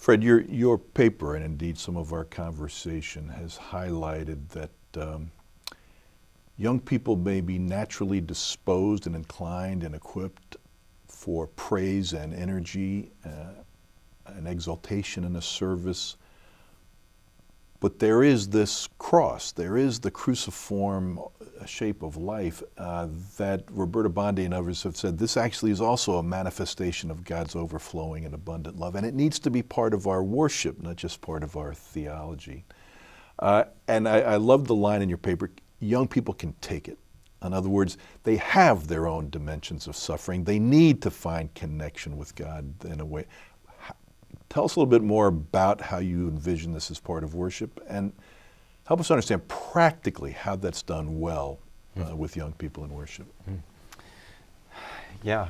Fred, your paper, and indeed some of our conversation, has highlighted that young people may be naturally disposed and inclined and equipped for praise and energy, an exaltation in a service. But there is this cross, there is the cruciform shape of life that Roberta Bondi and others have said this actually is also a manifestation of God's overflowing and abundant love. And it needs to be part of our worship, not just part of our theology. And I love the line in your paper, young people can take it. In other words, they have their own dimensions of suffering. They need to find connection with God in a way. Tell us a little bit more about how you envision this as part of worship, and help us understand practically how that's done well with young people in worship. Yeah.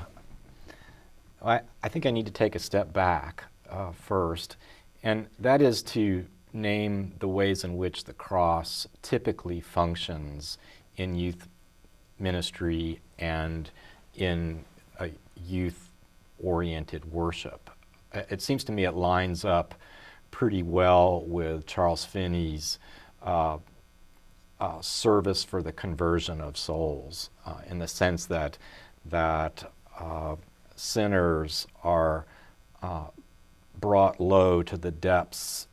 I think I need to take a step back first, and that is to name the ways in which the cross typically functions in youth ministry and in a youth-oriented worship. It seems to me it lines up pretty well with Charles Finney's service for the conversion of souls, in the sense that sinners are brought low to the depths,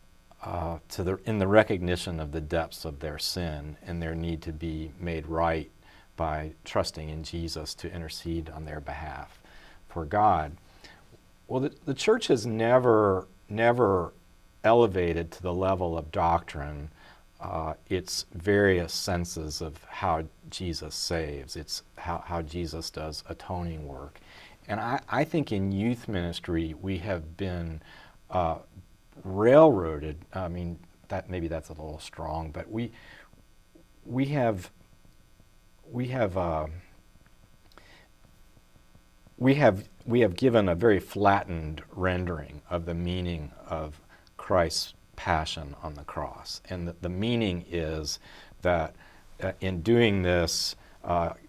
in the recognition of the depths of their sin and their need to be made right by trusting in Jesus to intercede on their behalf for God. Well, the church has never elevated to the level of doctrine its various senses of how Jesus saves. It's how Jesus does atoning work. And I think in youth ministry we have been railroaded. I mean, maybe that's a little strong, but we have given a very flattened rendering of the meaning of Christ's passion on the cross. And the meaning is that in doing this,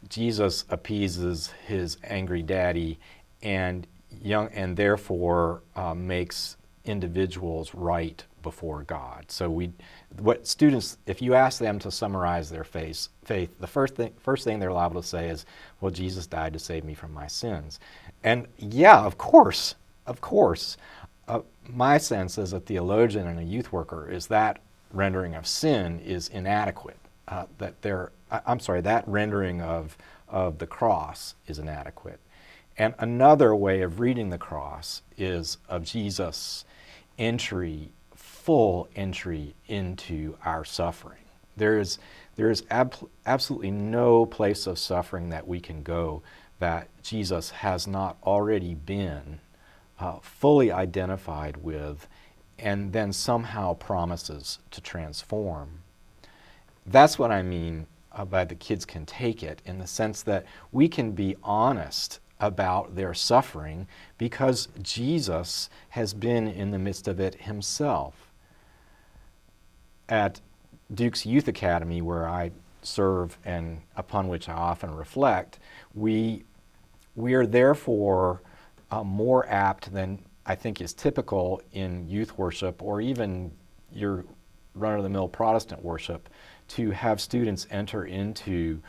Jesus appeases his angry daddy and therefore makes individuals right before God. So what students, if you ask them to summarize their faith, the first thing they're liable to say is, well, Jesus died to save me from my sins. And yeah, of course, my sense as a theologian and a youth worker is that rendering of sin is inadequate. That rendering of the cross is inadequate. And another way of reading the cross is of Jesus' full entry into our suffering. There is absolutely no place of suffering that we can go that Jesus has not already been fully identified with and then somehow promises to transform. That's what I mean by the kids can take it, in the sense that we can be honest about their suffering because Jesus has been in the midst of it himself. At Duke's Youth Academy, where I serve and upon which I often reflect, we are therefore more apt than I think is typical in youth worship or even your run-of-the-mill Protestant worship to have students enter into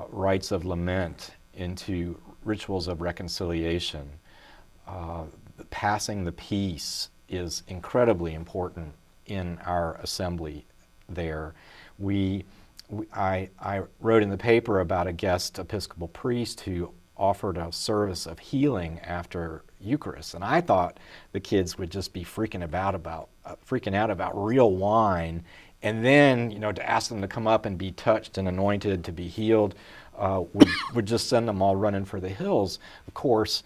rites of lament, into rituals of reconciliation. Passing the peace is incredibly important in our assembly there. I wrote in the paper about a guest Episcopal priest who offered a service of healing after Eucharist, and I thought the kids would just be freaking out about real wine, and then to ask them to come up and be touched and anointed to be healed would just send them all running for the hills. Of course,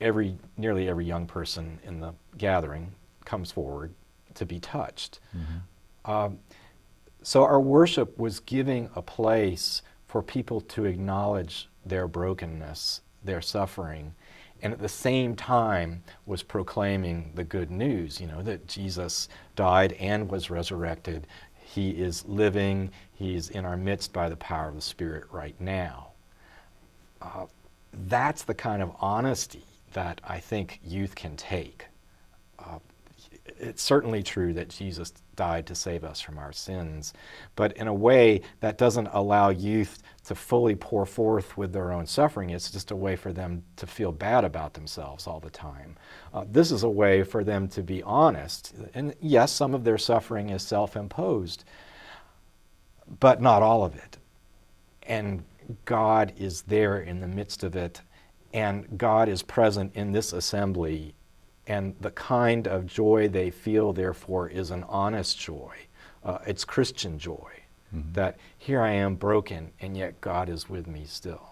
nearly every young person in the gathering comes forward to be touched. Mm-hmm. So our worship was giving a place for people to acknowledge their brokenness, their suffering, and at the same time was proclaiming the good news, that Jesus died and was resurrected. He is living, he's in our midst by the power of the Spirit right now. That's the kind of honesty that I think youth can take. it's certainly true that Jesus died to save us from our sins, but in a way that doesn't allow youth to fully pour forth with their own suffering. It's just a way for them to feel bad about themselves all the time. This is a way for them to be honest. And yes, some of their suffering is self-imposed, but not all of it. And God is there in the midst of it, and God is present in this assembly, and the kind of joy they feel, therefore, is an honest joy. It's Christian joy, that here I am broken, and yet God is with me still.